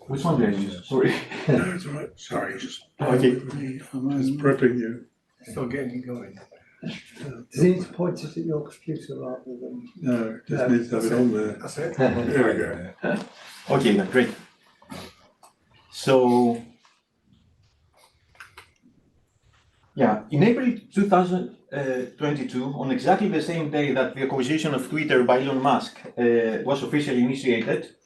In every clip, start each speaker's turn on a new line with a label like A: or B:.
A: Which one did I use? Sorry.
B: No, it's all right. Sorry, just
A: Okay.
B: just prepping you.
C: Still getting going.
D: Does it need to point it at your computer rather than?
B: No, just needs to have it on there.
C: That's it.
B: There we go.
A: Okay, then, great. So, yeah, in April 2022, on exactly the same day that the acquisition of Twitter by Elon Musk was officially initiated,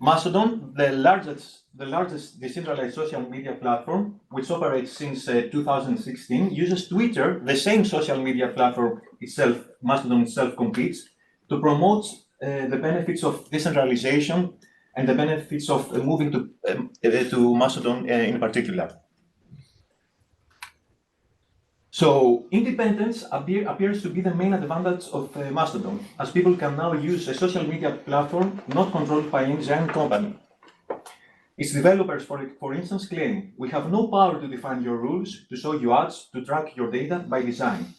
A: Mastodon, the largest decentralized social media platform, which operates since 2016, uses Twitter, the same social media platform itself, Mastodon itself competes, to promote the benefits of decentralization and the benefits of moving to Mastodon in particular. So independence appears to be the main advantage of Mastodon, as people can now use a social media platform not controlled by any giant company. Its developers, for instance, claim, we have no power to define your rules, to show you ads, to track your data by design.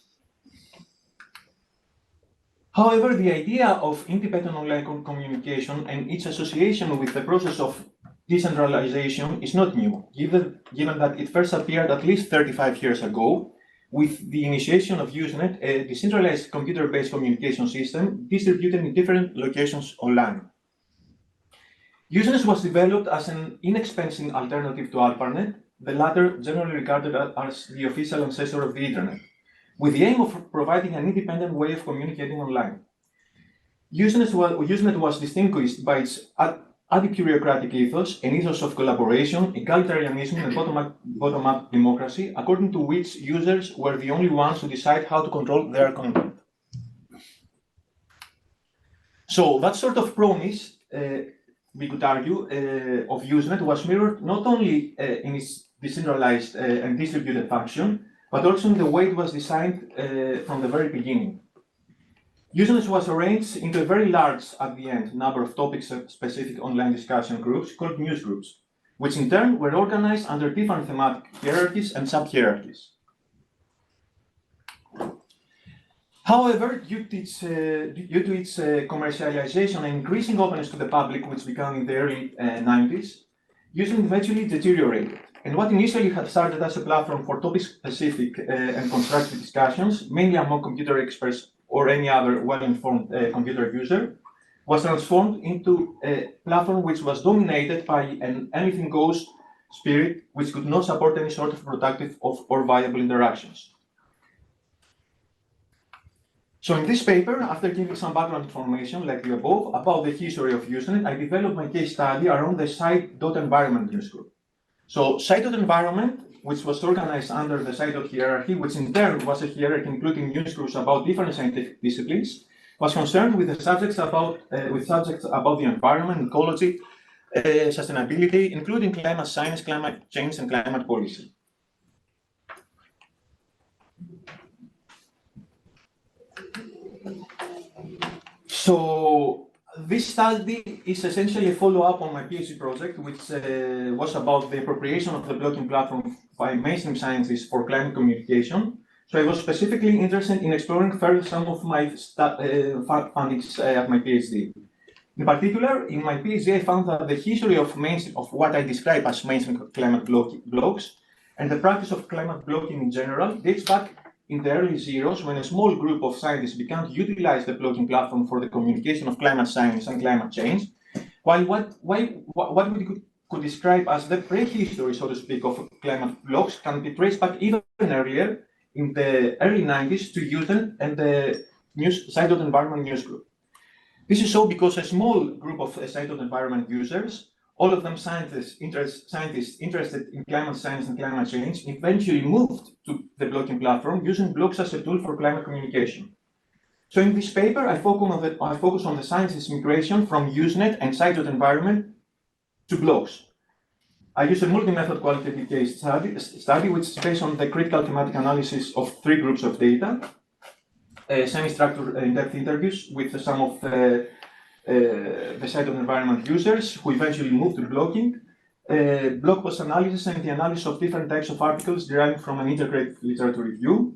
A: However, the idea of independent online communication and its association with the process of decentralization is not new, given that it first appeared at least 35 years ago with the initiation of Usenet, a decentralized computer-based communication system distributed in different locations online. Usenet was developed as an inexpensive alternative to ARPANET, the latter generally regarded as the official ancestor of the Internet, with the aim of providing an independent way of communicating online. Usenet was distinguished by its anti-bureaucratic ethos, an ethos of collaboration, egalitarianism, and bottom-up democracy, according to which users were the only ones who decide how to control their content. So that sort of promise, we could argue, of Usenet was mirrored not only in its decentralized and distributed function, but also in the way it was designed from the very beginning. Usenet was arranged into a very large, at the end, number of topic-specific online discussion groups called newsgroups, which in turn were organized under different thematic hierarchies and sub-hierarchies. However, due to its commercialization and increasing openness to the public, which began in the early 90s, Usenet eventually deteriorated. And what initially had started as a platform for topic-specific and constructive discussions, mainly among computer experts or any other well-informed computer user, was transformed into a platform which was dominated by an anything-goes spirit, which could not support any sort of productive or viable interactions. So in this paper, after giving some background information like the above about the history of Usenet, I developed my case study around the site.environment newsgroup. So site.environment, which was organized under the site.hierarchy, which in turn was a hierarchy including newsgroups about different scientific disciplines, was concerned with the subjects about the environment, ecology, sustainability, including climate science, climate change, and climate policy. So this study is essentially a follow-up on my PhD project, which was about the appropriation of the blogging platform by mainstream scientists for climate communication. So I was specifically interested in exploring further some of my findings at my PhD. In particular, in my PhD, I found that the history of what I describe as mainstream climate blogs and the practice of climate blogging in general dates back in the early zeros, when a small group of scientists began to utilize the blogging platform for the communication of climate science and climate change, while what we could describe as the prehistory, so to speak, of climate blogs can be traced back even earlier in the early 90s to Usenet and the site.environment newsgroup. This is so because a small group of site.environment users, all of them scientists interested in climate science and climate change, eventually moved to the blogging platform using blogs as a tool for climate communication. So in this paper, I focus on the science's migration from Usenet and site.environment to blogs. I use a multi-method qualitative case study which is based on the critical thematic analysis of 3 groups of data, semi-structured in-depth interviews with some of the site.environment users who eventually moved to blogging, blog post analysis, and the analysis of different types of articles deriving from an integrated literature review.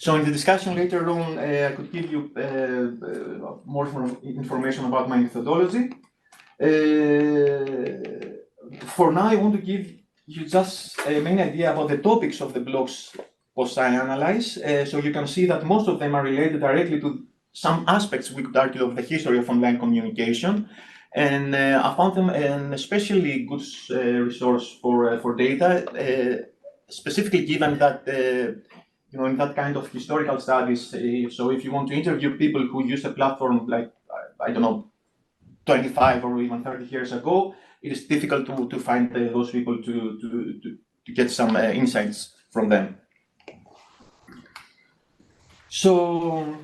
A: So in the discussion later on, I could give you more information about my methodology. For now, I want to give you just a main idea about the topics of the blogs posts I analyze. So you can see that most of them are related directly to some aspects, we could argue, of the history of online communication. And I found them an especially good resource for data, specifically given that in that kind of historical studies. So if you want to interview people who use a platform like, I don't know, 25 or even 30 years ago, it is difficult to find those people to get some insights from them. So,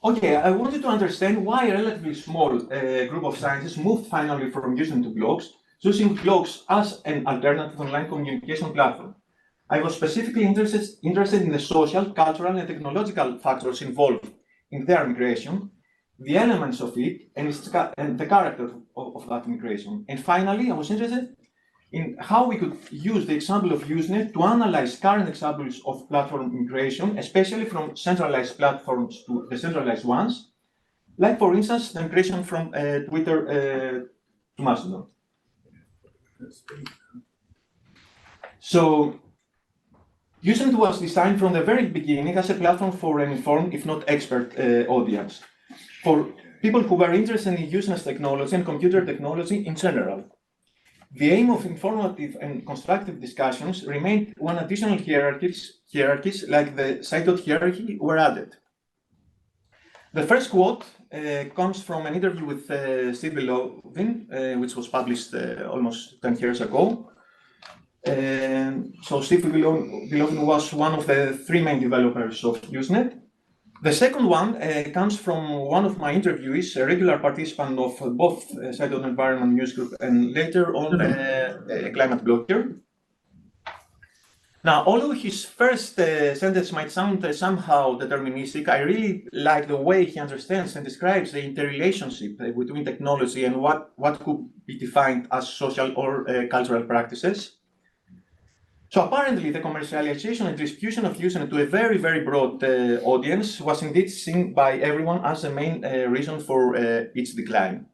A: okay, I wanted to understand why a relatively small group of scientists moved finally from using to blogs, choosing blogs as an alternative online communication platform. I was specifically interested in the social, cultural, and technological factors involved in their migration, the elements of it, and the character of that migration. And finally, I was interested in how we could use the example of Usenet to analyze current examples of platform migration, especially from centralized platforms to decentralized ones, like, for instance, the migration from Twitter to Mastodon. So, Usenet was designed from the very beginning as a platform for an informed, if not expert, audience, for people who were interested in Usenet technology and computer technology in general. The aim of informative and constructive discussions remained when additional hierarchies like the site hierarchy were added. The first quote comes from an interview with Steve Belovin, which was published almost 10 years ago. So Steve Belovin was one of the three main developers of Usenet. The second one comes from one of my interviewees, a regular participant of both Site Environment Newsgroup and later on a climate blogger. Now, although his first sentence might sound somehow deterministic, I really like the way he understands and describes the interrelationship between technology and what could be defined as social or cultural practices. So apparently, the commercialization and distribution of Usenet to a very, very broad audience was indeed seen by everyone as the main reason for its decline.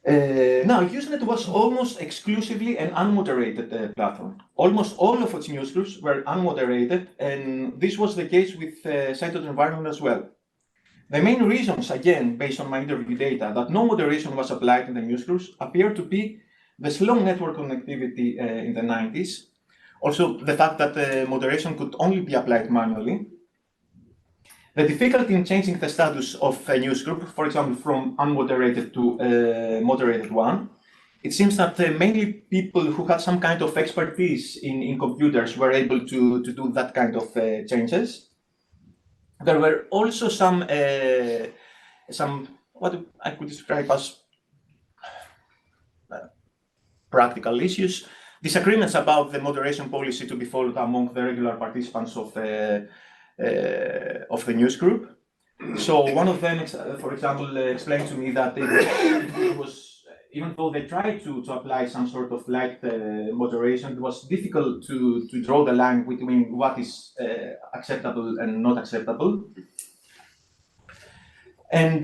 A: Now, Usenet was almost exclusively an unmoderated platform. Almost all of its newsgroups were unmoderated, and this was the case with Site Environment as well. The main reasons, again, based on my interview data, that no moderation was applied in the newsgroups appear to be the slow network connectivity in the 90s, also the fact that moderation could only be applied manually, the difficulty in changing the status of a newsgroup, for example, from unmoderated to a moderated one. It seems that mainly people who had some kind of expertise in computers were able to do that kind of changes. There were also some what I could describe as practical issues, disagreements about the moderation policy to be followed among the regular participants of the newsgroup. So one of them, for example, explained to me that it was, even though they tried to apply some sort of light moderation, it was difficult to draw the line between what is acceptable and not acceptable. And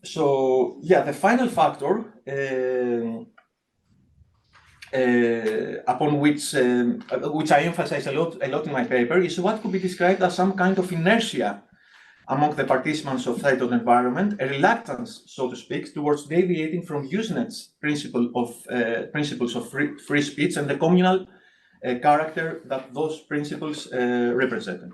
A: so, yeah, the final factor upon which I emphasize a lot in my paper is what could be described as some kind of inertia among the participants of Site Environment, a reluctance, so to speak, towards deviating from Usenet's principles of free speech and the communal character that those principles represented.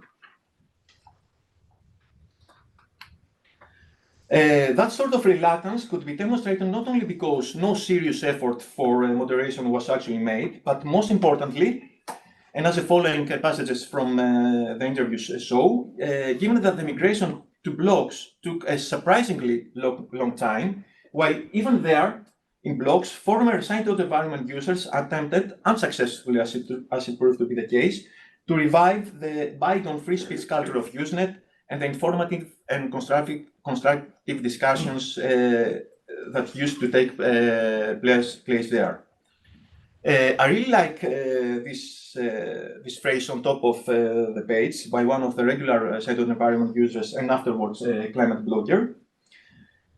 A: That sort of reluctance could be demonstrated not only because no serious effort for moderation was actually made, but most importantly, and as the following passages from the interviews show, given that the migration to blogs took a surprisingly long time, while even there, in blogs, former Site Environment users attempted, unsuccessfully as it proved to be the case, to revive the bygone free speech culture of Usenet and the informative and constructive discussions that used to take place there. I really like this phrase on top of the page by one of the regular site of environment users and afterwards climate blogger.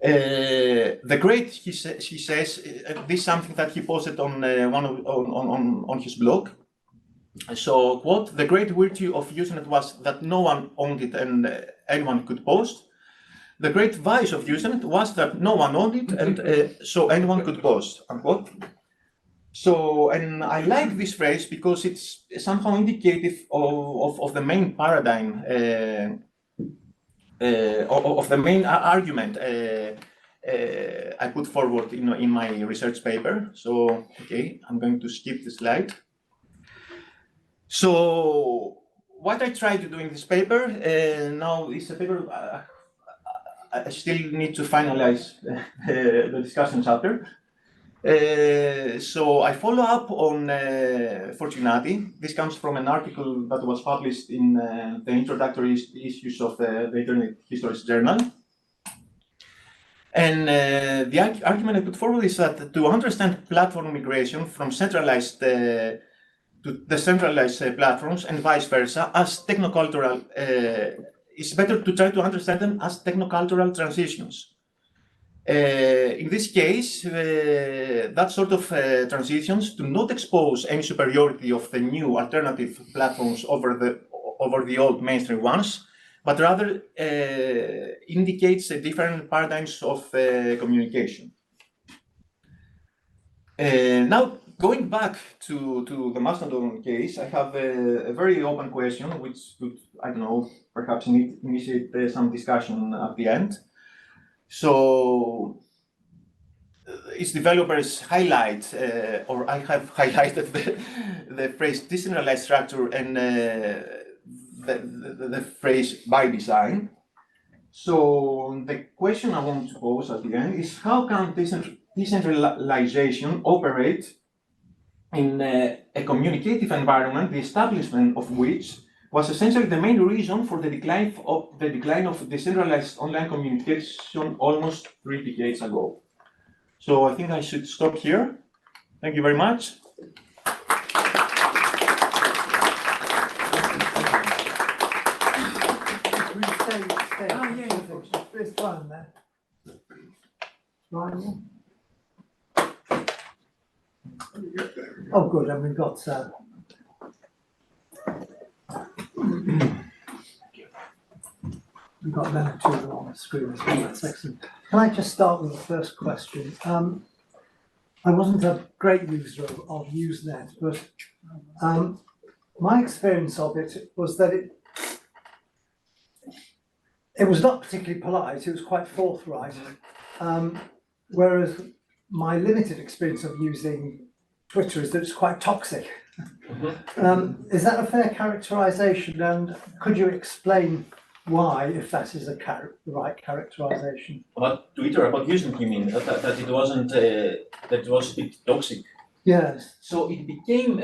A: The great, he says, this is something that he posted on on his blog. So, quote, the great virtue of Usenet was that no one owned it and anyone could post. The great vice of Usenet was that no one owned it and so anyone could post, unquote. So, and I like this phrase because it's somehow indicative of the main paradigm, of the main argument I put forward in my research paper. So, okay, I'm going to skip the slide. So, what I try to do in this paper, now is a paper, I still need to finalize the discussion chapter. So I follow up on Fortunati. This comes from an article that was published in the introductory issues of the Internet Histories journal. And the argument I put forward is that to understand platform migration from centralized to decentralized platforms and vice versa as technocultural, it's better to try to understand them as technocultural transitions. In this case, that sort of transitions do not expose any superiority of the new alternative platforms over the old mainstream ones, but rather indicates different paradigms of communication. Now, going back to the Mastodon case, I have a very open question, which could, I don't know, perhaps initiate some discussion at the end. So, its developers highlight, or I have highlighted the phrase decentralized structure and the phrase by design. So, the question I want to pose at the end is how can decentralization operate in a communicative environment, the establishment of which was essentially the main reason for the decline of decentralized online communication almost 3 decades ago. So I think I should stop here. Thank you very much.
D: There's one there. Right. Oh, good. And we've got. We've got letter 2 on the screen as well. That's excellent. Can I just start with the first question? I wasn't a great user of Usenet, but my experience of it was that it was not particularly polite. It was quite forthright. Whereas my limited experience of using Twitter is that it's quite toxic. Is that a fair characterization? And could you explain why, if that is the right characterization?
A: About Twitter, about using, you mean that it wasn't that it was a bit toxic?
D: Yes.
A: So it became